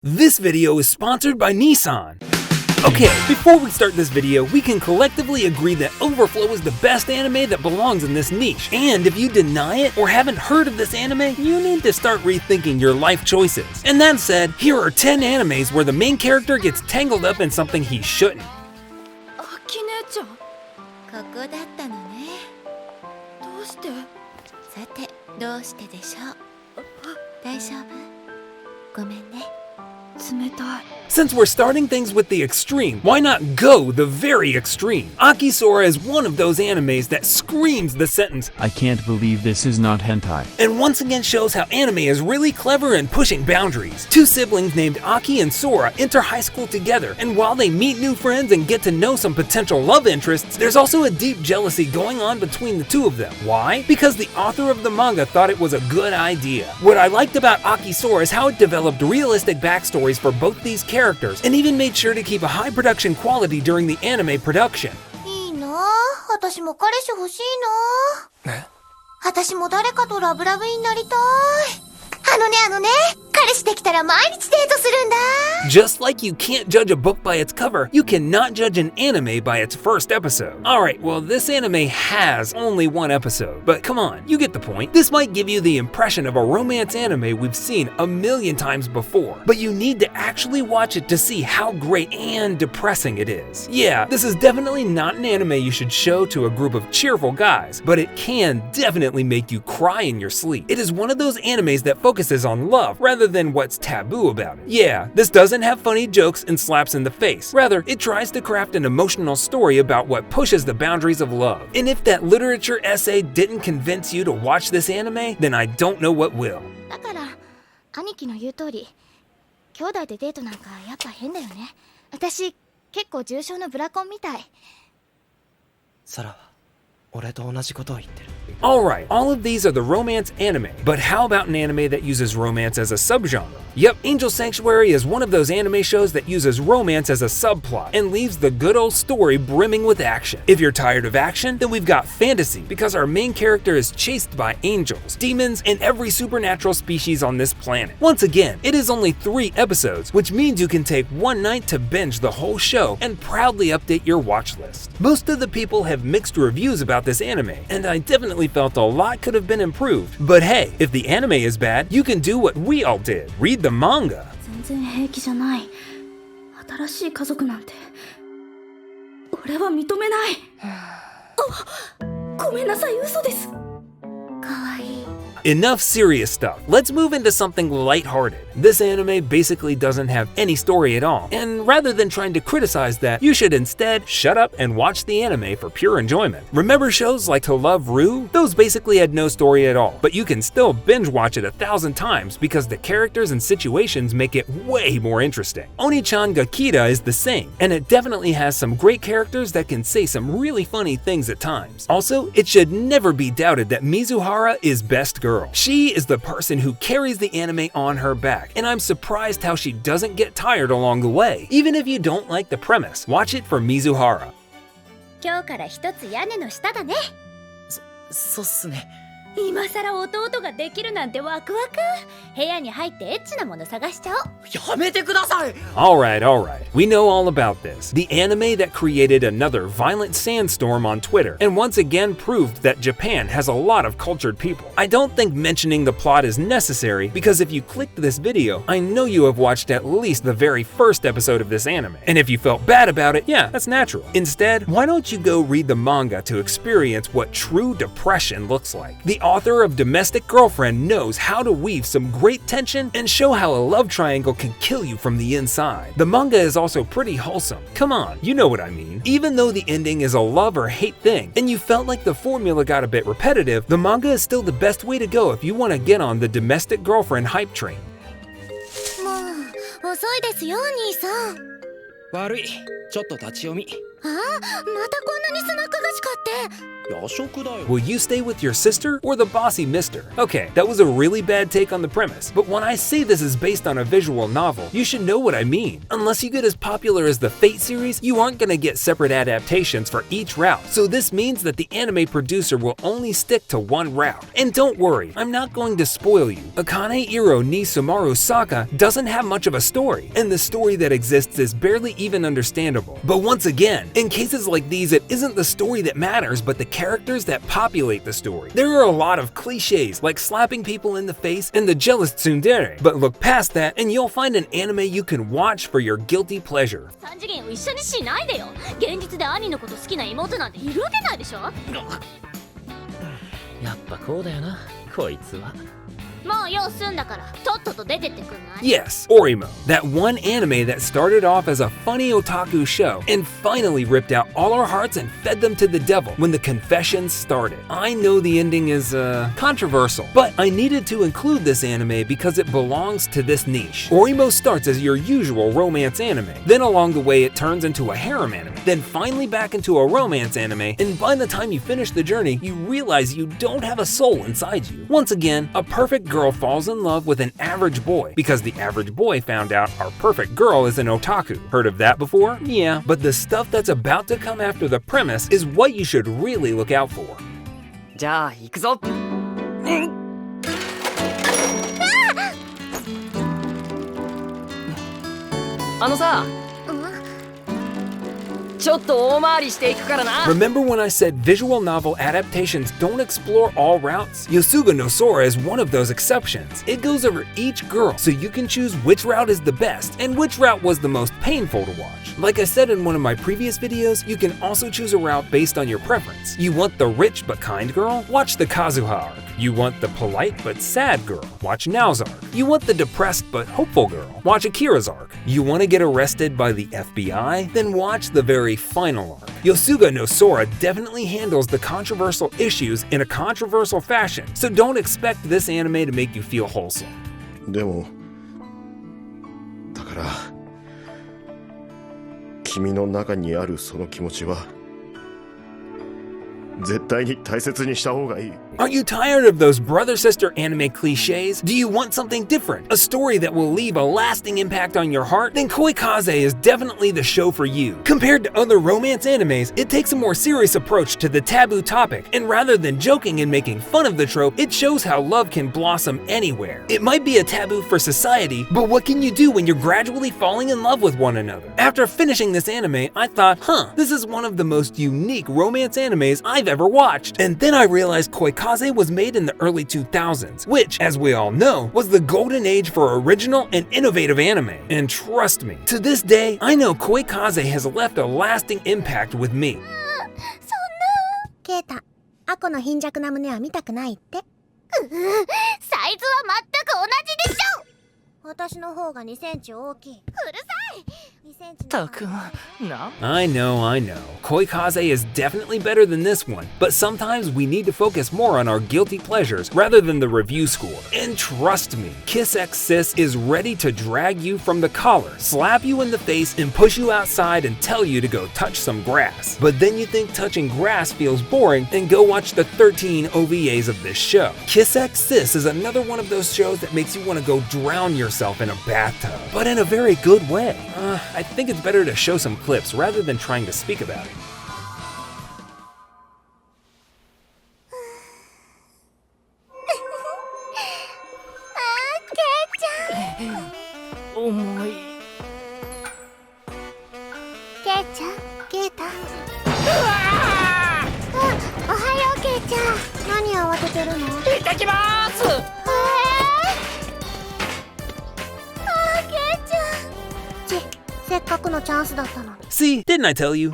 This video is sponsored by Nissan. Okay, before we start this video, we can collectively agree that Overflow is the best anime that belongs in this niche. And if you deny it or haven't heard of this anime, you need to start rethinking your life choices. And that said, here are 10 animes where the main character gets tangled up in something he shouldn't. Akane-chan, ここだったのね。どうして？さて、どうしてでしょう。大丈夫？ごめんね。冷たい。 Since we're starting things with the extreme, why not go the very extreme? Akisaurus is one of those animes that screams the sentence, "I can't believe this is not hentai," and once again shows how anime is really clever in pushing boundaries. Two siblings named Aki and Sora enter high school together, and while they meet new friends and get to know some potential love interests, there's also a deep jealousy going on between the two of them. Why? Because the author of the manga thought it was a good idea. What I liked about Akisaurus is how it developed realistic backstories for both these characters and even made sure to keep a high production quality during the anime production. いいなぁ。私も彼氏欲しいなぁ。私も誰かとラブラブになりたい。あのね、彼氏できたら毎日デートするんだ。 Just like you can't judge a book by its cover, you cannot judge an anime by its first episode. Alright, well this anime has only one episode, but come on, you get the point. This might give you the impression of a romance anime we've seen a million times before, but you need to actually watch it to see how great and depressing it is. Yeah, this is definitely not an anime you should show to a group of cheerful guys, but it can definitely make you cry in your sleep. It is one of those animes that focuses on love rather than what's taboo about it. Yeah, this doesn't have funny jokes and slaps in the face. Rather, it tries to craft an emotional story about what pushes the boundaries of love. And if that literature essay didn't convince you to watch this anime, then I don't know what will. だから、兄貴の言う通り、兄弟でデートなんかやっぱ変だよね。私、結構重症のブラコンみたい。サラは俺と同じことを言ってる。 Alright, all of these are the romance anime, but how about an anime that uses romance as a subgenre? Yep, Angel Sanctuary is one of those anime shows that uses romance as a subplot and leaves the good old story brimming with action. If you're tired of action, then we've got fantasy, because our main character is chased by angels, demons, and every supernatural species on this planet. Once again, it is only 3 episodes, which means you can take one night to binge the whole show and proudly update your watch list. Most of the people have mixed reviews about this anime, and I definitely felt a lot could have been improved. But hey, if the anime is bad, you can do what we all did. Read the manga. 全然平気じゃない。新しい家族なんて俺は認めない。ごめんなさい、嘘です。かわいい。 Enough serious stuff. Let's move into something lighthearted. This anime basically doesn't have any story at all, and rather than trying to criticize that, you should instead shut up and watch the anime for pure enjoyment. Remember shows like To Love Ru? Those basically had no story at all, but you can still binge watch it 1,000 times because the characters and situations make it way more interesting. Onichan Gakita is the same, and it definitely has some great characters that can say some really funny things at times. Also, it should never be doubted that Mizuhara is best girl. She is the person who carries the anime on her back, and I'm surprised how she doesn't get tired along the way. Even if you don't like the premise, watch it for Mizuhara. 今日から一つ屋根の下だね。そうっすね。今さら弟ができるなんてワクワク。部屋に入ってエッチなもの探しちゃおう。やめてください。 Alright, we know all about this. The anime that created another violent sandstorm on Twitter, and once again proved that Japan has a lot of cultured people. I don't think mentioning the plot is necessary, because if you clicked this video, I know you have watched at least the very first episode of this anime. And if you felt bad about it, yeah, that's natural. Instead, why don't you go read the manga to experience what true depression looks like? The author of Domestic Girlfriend knows how to weave some great tension and show how a love triangle can kill you from the inside. The manga is also pretty wholesome. Come on, you know what I mean. Even though the ending is a love or hate thing, and you felt like the formula got a bit repetitive, the manga is still the best way to go if you want to get on the Domestic Girlfriend hype train. もう遅いですよ、兄さん。悪い。ちょっと立ち読み。Will you stay with your sister or the bossy mister? Okay, that was a really bad take on the premise, but when I say this is based on a visual novel, you should know what I mean. Unless you get as popular as the Fate series, you aren't gonna get separate adaptations for each route, so this means that the anime producer will only stick to one route. And don't worry, I'm not going to spoil you. Akane Iro ni Sumaru Saka doesn't have much of a story, and the story that exists is barely even understandable. But once again, in cases like these, it isn't the story that matters, but the characters that populate the story. There are a lot of cliches, like slapping people in the face and the jealous tsundere, but look past that and you'll find an anime you can watch for your guilty pleasure. 3次元を一緒にしないでよ。現実で兄のこと好きな妹なんているわけないでしょ。やっぱこうだよな、こいつは。もう用済んだからとっとと出てってくんない？ Yes, Orimo, that one anime that started off as a funny otaku show and finally ripped out all our hearts and fed them to the devil when the confessions started. I know the ending is controversial, but I needed to include this anime because it belongs to this niche. Orimo starts as your usual romance anime, then along the way it turns into a harem anime, then finally back into a romance anime, and by the time you finish the journey, you realize you don't have a soul inside you. Once again, a perfect girl falls in love with an average boy because the average boy found out our perfect girl is an otaku. Heard of that before? Yeah, but the stuff that's about to come after the premise is what you should really look out for. じゃあ行くぞ。あのさ、ちょっと大回りしていくからな。 Remember when I said visual novel adaptations don't explore all routes? Yosuga Nosora is one of those exceptions. It goes over each girl so you can choose which route is the best and which route was the most painful to watch. Like I said in one of my previous videos, you can also choose a route based on your preference. You want the rich but kind girl? Watch the Kazuha arc. You want the polite but sad girl? Watch Nao's arc. You want the depressed but hopeful girl? Watch Akira's arc. You want to get arrested by the FBI? Then watch the very final arc. Yosuga Nosora definitely handles the controversial issues in a controversial fashion, so don't expect this anime to make you feel wholesome. でもだから君の中にあるその気持ちは絶対に大切にした方がいい。 Aren't you tired of those brother-sister anime cliches? Do you want something different? A story that will leave a lasting impact on your heart? Then Koikaze is definitely the show for you. Compared to other romance animes, it takes a more serious approach to the taboo topic, and rather than joking and making fun of the trope, it shows how love can blossom anywhere. It might be a taboo for society, but what can you do when you're gradually falling in love with one another? After finishing this anime, I thought, this is one of the most unique romance animes I've ever watched. And then I realized Koikaze was made in the early 2000s, which, as we all know, was the golden age for original and innovative anime. And trust me, to this day, I know Koikaze has left a lasting impact with me. ケイタ、アコの貧弱な胸は見たくないって。サイズは全く同じでしょ。私の方が2センチ大きい。うるさい。2センチ。たくん、な。 I know. Koikaze is definitely better than this one, but sometimes we need to focus more on our guilty pleasures rather than the review score. And trust me, Kiss X Sis is ready to drag you from the collar, slap you in the face, and push you outside and tell you to go touch some grass. But then you think touching grass feels boring and go watch the 13 OVAs of this show. Kiss X Sis is another one of those shows that makes you want to go drown yourself in a bathtub, but in a very good way. I think it's better to show some clips rather than trying to speak about it. 重い。ケイちゃん、ケイタ。おはよう、ケイちゃん。何慌ててるの？行ってきまーす。ケイちゃん。せっかくのチャンスだったのに。See, didn't I tell you?